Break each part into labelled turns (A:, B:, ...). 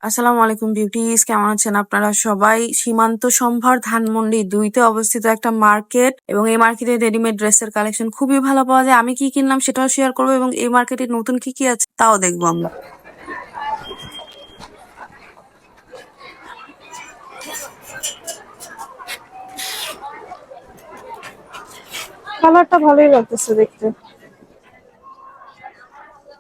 A: আসসালামু আলাইকুম বিউটিস, কেমন আছেন আপনারা সবাই? সীমান্ত সম্ভার ধানমন্ডি ২-তে অবস্থিত একটা মার্কেট এবং এই মার্কেটে রেডিমেড ড্রেসের কালেকশন খুবই ভালো পাওয়া যায়। আমি কি কিনলাম সেটাও শেয়ার করবো এবং এই মার্কেটে নতুন কি কি আছে তাও দেখবো আমরা।
B: কালারটা ভালোই লাগতেছে দেখতে,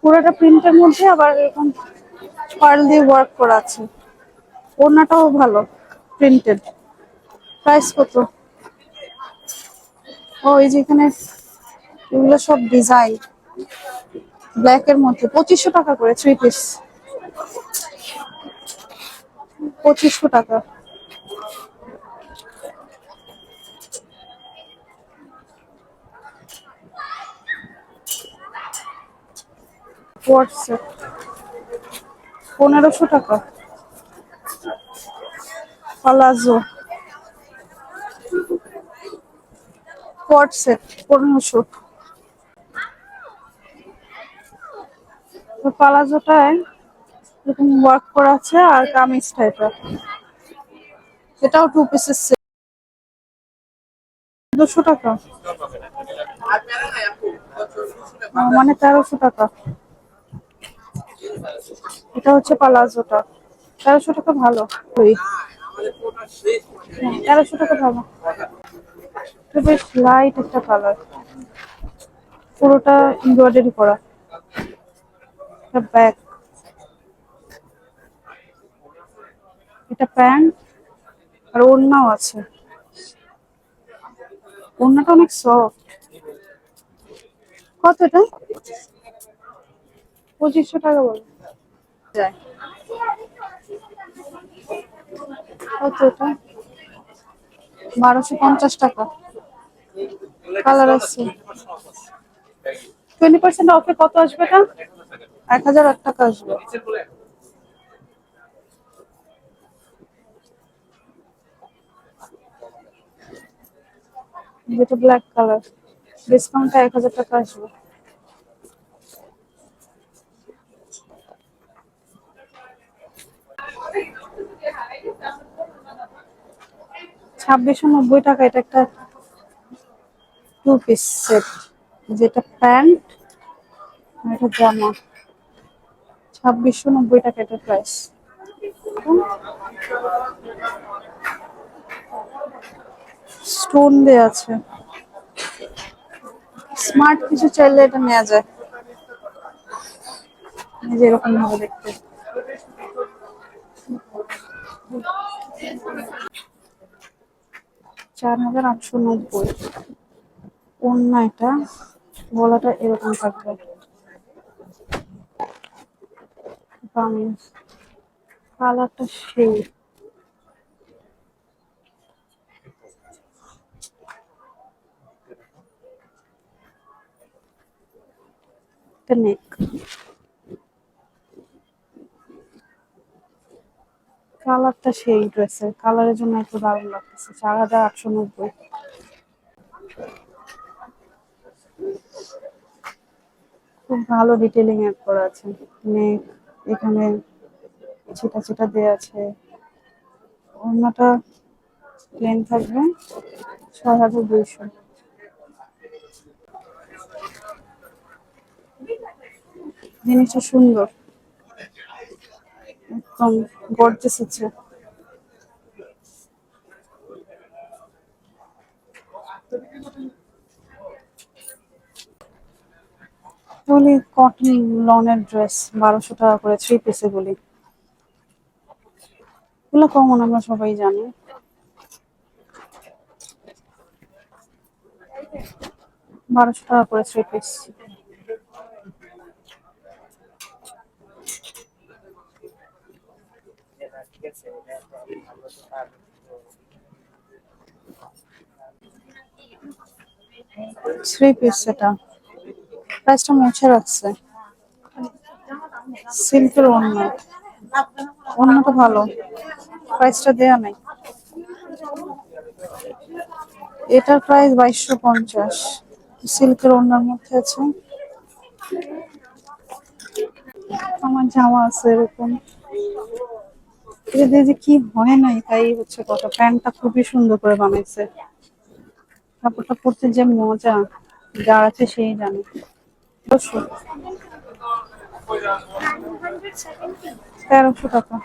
B: পুরোটা প্রিন্টের মধ্যে আবার এরকম পার্ল দিয়ে ওয়ার্ক করা আছে। ওড়নাটাও ভালো, প্রিন্টেড। প্রাইস কত? ও এই যে এখানে এগুলো সব ডিজাইন, ব্ল্যাক এর মধ্যে 2500 টাকা করে 3 পিস। 2500 টাকা। হোয়াটসঅ্যাপ 1500 টাকা। Palazzo WhatsApp 1500। তো পালাজোটায় এরকম ওয়ার্ক করা আছে আর কামিজ টাইপের, এটাও 2 পিসের সেট। 200 টাকা, মানে 1300 টাকা। এটা হচ্ছে পালাজোটা, 1300 টাকা। ভালো ওই 1300 টাকা ভালো। এটা বেশ লাইট একটা কালার, পুরোটা এমব্রয়ডারি করা। এটা ব্যাক, এটা প্যান্ট আর ওড়নাও আছে। ওড়নাটা অনেক সফট। কত এটা? 2500 টাকা বলে যায়। কত এটা? 1250 টাকা। কালার আছে। 20% অফে কত আসবে এটা? 1008 টাকা আসবে। যেটা ব্ল্যাক কালার, ডিসকাউন্টে 1000 টাকা আসবে। 2690 টাকা। এটা একটা 2 পিস সেট, যেটা প্যান্ট আর এটা জামা। 2690 টাকা এটা প্রাইস। স্টোন দেয়া আছে। স্মার্ট কিছু চাইলে এটা নেওয়া যায়, এই যে এরকম ভাবে দেখতে। 4890। ওড়না এটা, গলাটা এরকম থাকবে। কামিজ, কালারটা সেই। এটা নেক, কালারটা সেই। ড্রেসের কালারের জন্য একটু দারুণ লাগতেছে। 4890। খুব ভালো ডিটেলিং এড করা আছে। নেক, এখানে ছিটা ছিটা দেয়া আছে। ওড়নাটা প্লেন থাকবে। 6200। জিনিসটা সুন্দর, একদম গর্জিয়াস আছে। বলি কটন লনের ড্রেস 1200 টাকা করে 3 পিসে বলি। এগুলো কমন, আমরা সবাই জানি। 1200 টাকা করে 3 পিস। থ্রি পিস সেটা, প্রাইসটা মুছে রাখছে। সিল্কের ওড়না, ওড়নাটা ভালো, প্রাইসটা দেয়া নাই। এটার প্রাইস 2250। সিল্কের ওড়নার মধ্যে আছে। আমার জামা আছে এরকম, এটা দিয়ে যে কি হয় নাই তাই হচ্ছে কথা। প্যান্টটা খুবই সুন্দর করে বানাইছে, কাপড়টা পরতে যে মজা, যার আছে সেই জানে। 1300 টাকা।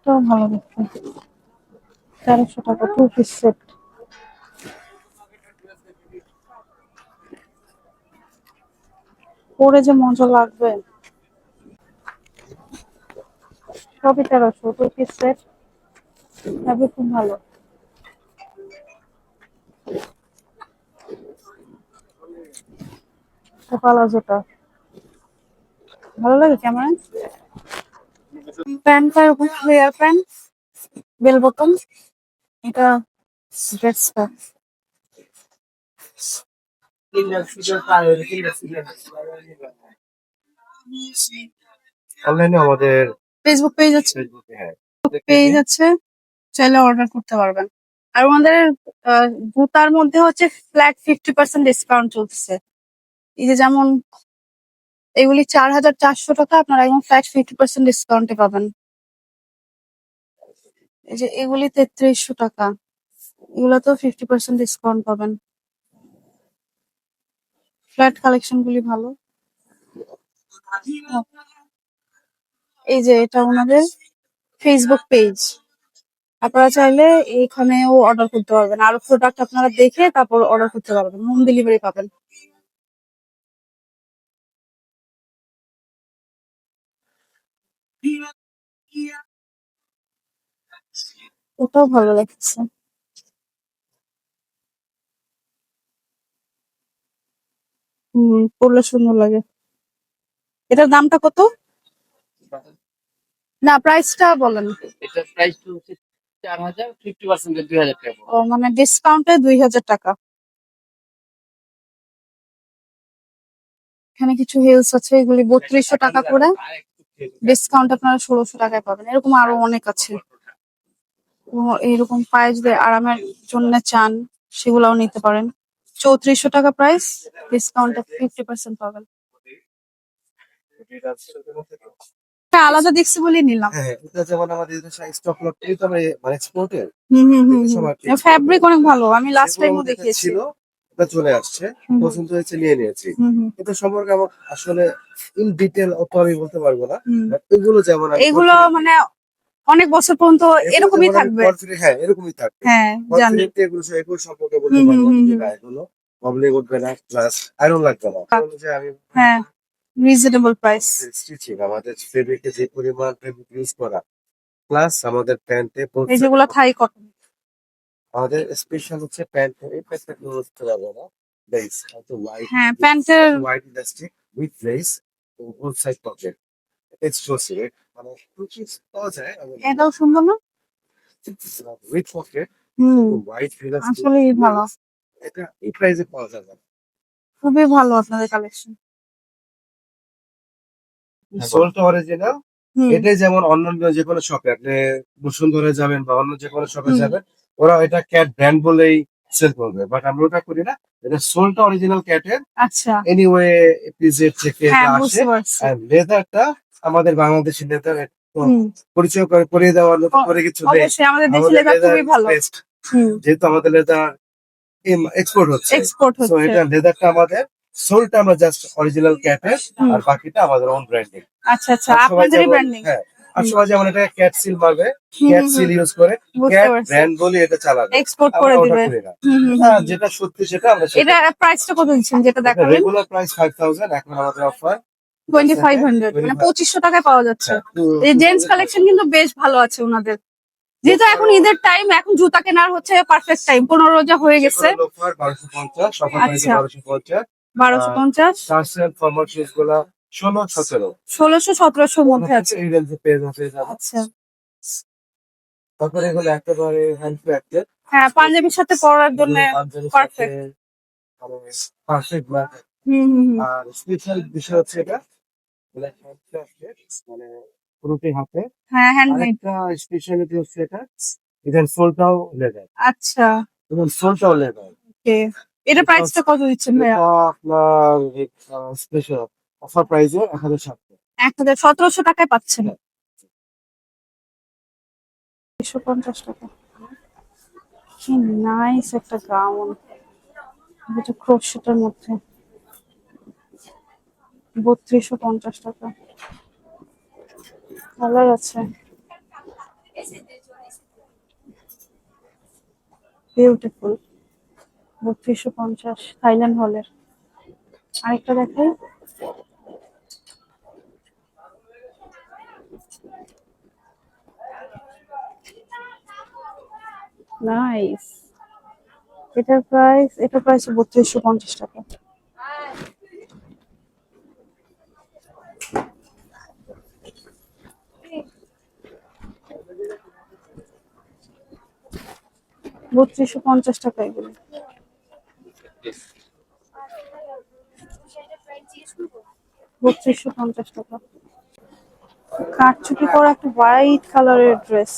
B: তো ভালো দেখতে, 1300 টাকা 2 পিস সেট। পরে যে মজা লাগবে। সবই 1300, 2 পিস সেট, তবে খুব ভালো। পালাজোটা ভালো লাগে কেমন। প্যান্টটা এরকম ফ্লেয়ার প্যান্ট, বেল বটম। এটা ড্রেসটা
C: অনলাইনে আমাদের
B: ফেসবুক পেজ আছে,
C: ফেসবুকে, হ্যাঁ,
B: পেজ আছে, চাইলে অর্ডার করতে পারবেন। আর আমাদের জুতার মধ্যে হচ্ছে ফ্ল্যাট 50% ডিসকাউন্ট চলছে। এই যে যেমন এগুলি 4400 টাকা, আপনারা একদম ফ্ল্যাট 50% ডিসকাউন্টে পাবেন। এই যে এগুলি 3300 টাকা, এগুলো তো 50% ডিসকাউন্ট পাবেন। ফ্ল্যাট কালেকশন গুলি ভালো। এই যে এটা ওনাদের ফেসবুক পেজ, আপনারা চাইলে এখানেও অর্ডার করতে পারবেন। আরো প্রোডাক্ট আপনারা দেখে তারপর অর্ডার করতে পারবেন, হোম ডেলিভারি পাবেন। ওটাও ভালো লাগছে, পরলে সুন্দর লাগে। এটার দামটা কত? না, প্রাইসটা বলেন।
C: এটার প্রাইস হচ্ছে 4000, 50% 2000 টাকা।
B: ও মানে ডিসকাউন্টে 2000 টাকা। এখানে কিছু হিলস আছে, এগুলি 3200 টাকা করে, ডিসকাউন্ট আপনারা 1600 টাকায় পাবেন। এরকম আরো অনেক আছে। এরকম পায়ে যদি আরামের জন্য চান সেগুলাও নিতে পারেন। 3400 টাকা প্রাইস, ডিসকাউন্টে 50% পাবেন। হ্যাঁ, আলাদা দেখছি বলেই নিলাম।
C: হ্যাঁ, এটা যেমন আমাদের স্টক লট তো আমরা মানে এক্সপোর্টের
B: ফ্যাব্রিক অনেক ভালো, আমি লাস্ট টাইমও দেখিয়েছি।
C: ছিল, এটা চলে আসছে, পছন্দ হয়েছে নিয়ে নিয়েছি। এটা সম্পর্কে আমার আসলে ইন ডিটেল অত আমি বলতে পারবো না, but এগুলো যেমন
B: এগুলো মানে অনেক বছর পর্যন্ত এরকমই থাকবে।
C: হ্যাঁ, এরকমই থাকবে।
B: হ্যাঁ, জানি।
C: এগুলো সম্পর্কে বলতে পারবো না যে এগুলো প্রবলেম উঠবে না, প্লাস আয়রন লাগবে না। যে আমি
B: হ্যাঁ, রিজনেবল প্রাইস।
C: স্টিচিং আমাদের ফেব্রিকে যে পরিমাণ ফেব্রিক ইউজ করা, প্লাস আমাদের প্যান্টে
B: এই যেগুলো থাই কটন।
C: আমাদের স্পেশাল হচ্ছে প্যান্ট, এই প্যান্টটা ইউজ করা যাবে না, লেস হয়তো হোয়াইট,
B: হ্যাঁ, প্যান্টের
C: হোয়াইট ইলাস্টিক উইথ লেস ও বোথ সাইড পকেট, এক্সক্লুসিভ মানে কুচিজ পাওয়া যায়
B: এটাও সুন্দর না?
C: উইথ পকেট, হোয়াইট ইলাস্টিক,
B: আসলেই ভালো,
C: এটা এই প্রাইসে পাওয়া যাবে না।
B: খুবই ভালো আপনাদের কালেকশন।
C: সোলটা অরিজিনাল। এটাই যেমন অন্যান্য যে কোনো শপে আপনি বসুন্ধরা যাবেন বা অন্য যে কোনো শপে যাবেন, ওরা এটা ক্যাট ব্র্যান্ড বলেই সেল করবে, বাট আমরা ওটা করি না। এটা সোলটা অরিজিনাল ক্যাটের।
B: আচ্ছা,
C: এনিওয়ে পিজেড থেকে
B: হ্যাঁ,
C: এটা আসে।
B: বুঝতে পারছি।
C: আর লেদারটা আমাদের বাংলাদেশি লেদার, পরিচয় করিয়ে দেওয়ার মতো করে কিছু নেই।
B: অবশ্যই আমাদের দেশি
C: আমাদের
B: লেদার খুবই ভালো।
C: বেস্ট, যেহেতু আমাদের লেদার এক্সপোর্ট হচ্ছে,
B: এক্সপোর্ট
C: তো
B: হচ্ছে।
C: এটা লেদারটা আমাদের, সোলটা আমরা জাস্ট অরিজিনাল ক্যাটের, আর বাকিটা আমাদের ওন ব্র্যান্ডিং।
B: আচ্ছা আচ্ছা, আপনাদেরই ব্র্যান্ডিং।
C: হ্যাঁ, আর সবাই যেমন এটা ক্যাট সিল মারবে, ক্যাট সিল ইউজ করে, ক্যাট ব্র্যান্ড বলে এটা চালাবে,
B: এক্সপোর্ট
C: আমরা
B: করে
C: ওটা
B: দিবে।
C: করি না। হ্যাঁ, যেটা সত্যি সেটা আমরা
B: এটা প্রাইসটা কত দিচ্ছেন যেটা দেখালেন?
C: রেগুলার প্রাইস 5000, এখন আমাদের অফার
B: 2500, মানে 2500 টাকায় পাওয়া যাচ্ছে। এই জেন্টস কালেকশন কিন্তু বেশ ভালো আছে ওনাদের, যেহেতু এখন ঈদের টাইম, এখন জুতা কেনার হচ্ছে পারফেক্ট টাইম। 15 রোজা হয়ে গেছে।
C: অফার 1250, সফর প্রাইস
B: আচ্ছা,
C: 1250,
B: 1250,
C: টার্সেল ফর্মাল শুজ গুলা 16, 17,
B: 1600, 1700 মধ্যে আছে।
C: এই রেঞ্জে পেয়ে যাবে।
B: আচ্ছা,
C: তারপরে এগুলো একেবারে হ্যান্ড প্যাকেট,
B: হ্যাঁ, পাঞ্জাবির সাথে পরার জন্য পারফেক্ট।
C: পারফেক্ট। আর স্পেশাল বিষয় হচ্ছে এটা হ্যান্ড প্যাকেট, মানে পুরোটাই হাতে।
B: হ্যাঁ, হ্যান্ডমেড।
C: আরেকটা স্পেশালিটি হচ্ছে এটা, এখানে সোলটাও লেদার,
B: আচ্ছা,
C: এবং সোলটাও লেদার।
B: ওকে। এটা প্রাইসটা কত দিচ্ছেন ভাইয়া?
C: এটা আপনার স্পেশাল অফার প্রাইসে 1700।
B: 1700 টাকায় পাচ্ছেন। 250 টাকা। কি নাইস একটা গাউন, এটা ক্রোশেটের মধ্যে। 3250 টাকা। কালার আছে, বিউটিফুল। 3250, থাইল্যান্ড হলের। আরেকটা দেখাই। নাইস। এটার প্রাইস 3250 টাকা। বত্রিশশো পঞ্চাশ টাকা এগুলো। বত্রিশশো পঞ্চাশ টাকা। কারচুপি করা একটা হোয়াইট কালারের ড্রেস,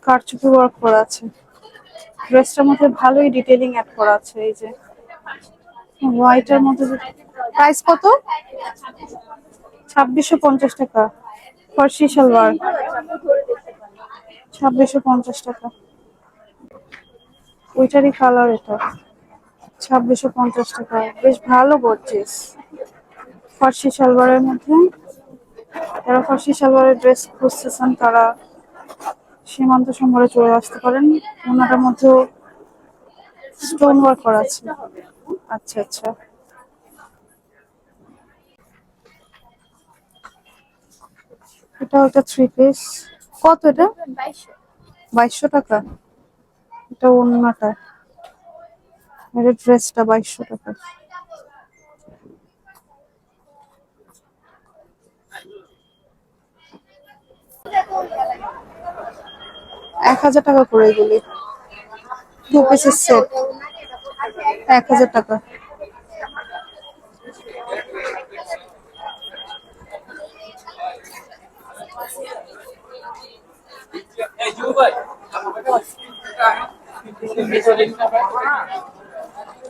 B: কারচুপি ওয়ার্ক করা আছে। ড্রেসটার মধ্যে ভালোই ডিটেইলিং অ্যাড করা আছে। এই যে হোয়াইটের মধ্যে। প্রাইস কত? 2650 টাকা। ফার্সি সালোয়ার, 2650 টাকা। ওইটারই কালার এটা। 2650 টাকা, বেশ ভালো গর্জিয়াস ফার্সি সালোয়ারের মধ্যে। যারা ফার্সি সালোয়ারের ড্রেস খুঁজতেছেন তারা সীমান্ত সম্ভারে চলে আসতে পারেন। ওনাটার মধ্যেও স্টোন ওয়ার্ক করা আছে। আচ্ছা আচ্ছা, এটা একটা থ্রি পিস। কত এটা? 2200 টাকা। এটা ওন্নাটা, এটা ড্রেসটা 2200 টাকা। 1000 টাকা করে এগুলি, 2 পিসের সেট, 1000 টাকা।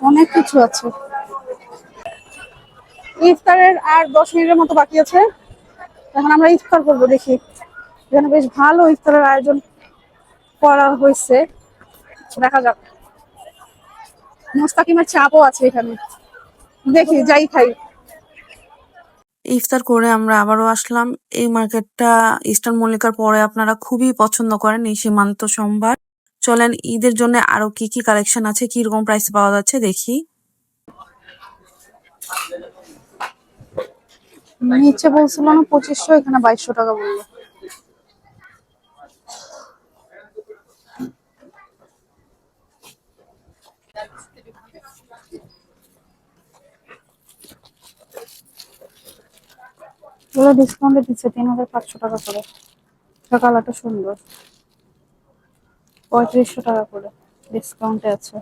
B: অনেক কিছু আছে। ইফতারের আর 10 মিনিটের মতো বাকি আছে, এখন আমরা ইফতার করবো। দেখি, এখানে বেশ ভালো ইফতারের আয়োজন করা হয়েছে, দেখা যাক। মোস্তাকিমের চাপও আছে এখানে, দেখি যাই খাই।
A: ইফতার করে আমরা আবারও আসলাম। এই মার্কেটটা ইস্টার্ন মল্লিকার পরে আপনারা খুবই পছন্দ করেন, এই সীমান্ত সম্ভার। চলেন ঈদের জন্য আরো কি কি কালেকশন আছে, কি রকম প্রাইস পাওয়া যাচ্ছে দেখি।
B: নিচে বলছিল না 2500, এখানে 2200 টাকা বললো। এগুলো ডিসকাউন্টে দিচ্ছে 3500 টাকা করে। এটা কালারটা সুন্দর, 3500 টাকা করে ডিসকাউন্টে আছে।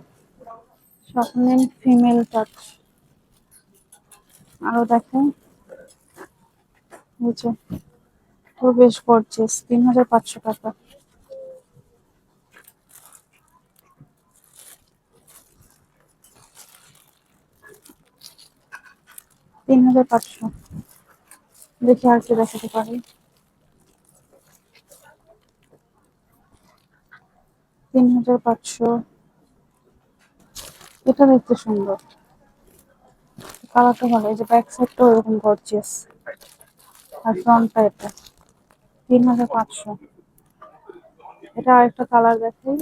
B: স্বপ্নের ফিমেল টাচ আরো দেখেন, বুঝছো তো বেশ গর্জিয়াস। 3500 টাকা। 3500। দেখি আর কি দেখাতে পারি। 3500। এটা দেখতে সুন্দর, কালারটা ভালো। এই যে ব্যাক সাইডটাও এরকম গর্জিয়াস, আর ফ্রন্টটা এটা। 3500। এটা আরেকটা কালার দেখাই।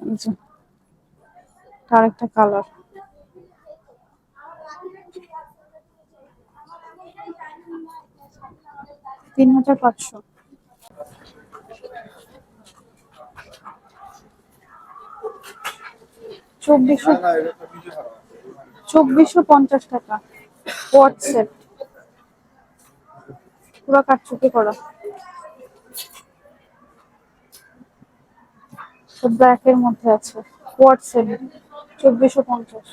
B: এই যে এটা আরেকটা কালার। 3500। 2450 টাকা কোয়াট সেট, পুরো কাটচুপি করা, ব্ল্যাক এর মধ্যে আছে। কোয়াট সেট 2450।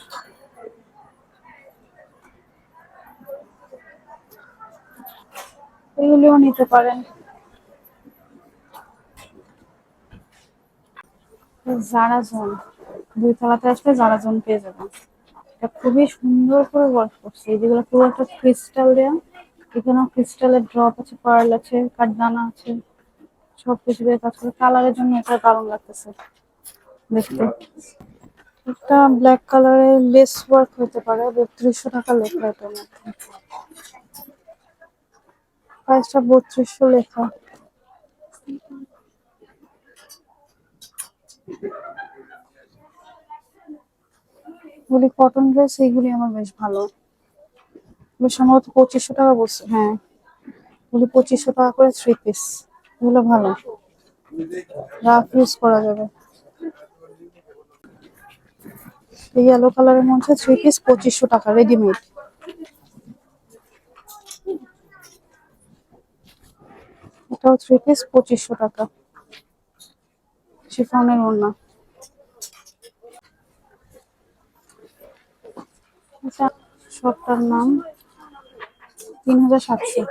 B: এগুলিও নিতে পারেন। জারা জোন, 2 তলাতে আসলে জারা জোন পেয়ে যাবেন। এটা খুবই সুন্দর করে ওয়ার্ক করছে, যেগুলো পুরো একটা ক্রিস্টাল দেয়া। এখানেও ক্রিস্টালের ড্রপ আছে, পার্ল আছে, কাঠদানা আছে, সবকিছু দিয়ে কাজ করে। কালারের জন্য এটা দারুণ লাগতেছে দেখতে। একটা ব্ল্যাক কালারের লেস ওয়ার্ক হতে পারে, 3200 টাকা লেখা এটার মধ্যে। প্রাইসটা 3200 লেখা। এগুলি কটন ড্রেস, এইগুলি আমার বেশ ভালো। এগুলো সম্ভবত 2500 টাকা বলছে, হ্যাঁ এগুলি 2500 টাকা করে 3 পিস। এগুলো ভালো, রাফ ইউজ করা যাবে। এই ইয়েলো কালারের মধ্যে 3 পিস 2500 টাকা রেডিমেড। এটাও 3 পিস 2500 টাকা, শিফনের ওড়না। এটা শপটার নাম 3700।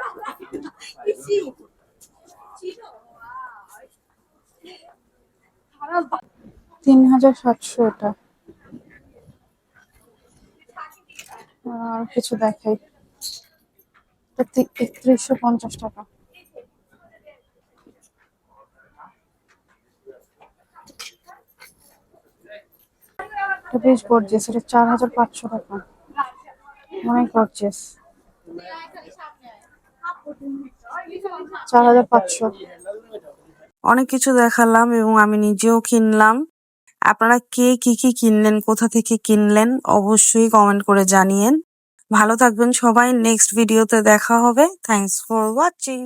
B: 3700 এটা। আর কিছু দেখাই, এটা 3150 টাকা। এটা বেশ গর্জিয়াস, এটা 4500 টাকা, অনেক গর্জিয়াস। 4500।
A: অনেক কিছু দেখালাম এবং আমি নিজেও কিনলাম। আপনারা কে কি কি কিনলেন, কোথা থেকে কিনলেন অবশ্যই কমেন্ট করে জানিয়েন। ভালো থাকবেন সবাই, নেক্সট ভিডিওতে দেখা হবে। Thanks for watching.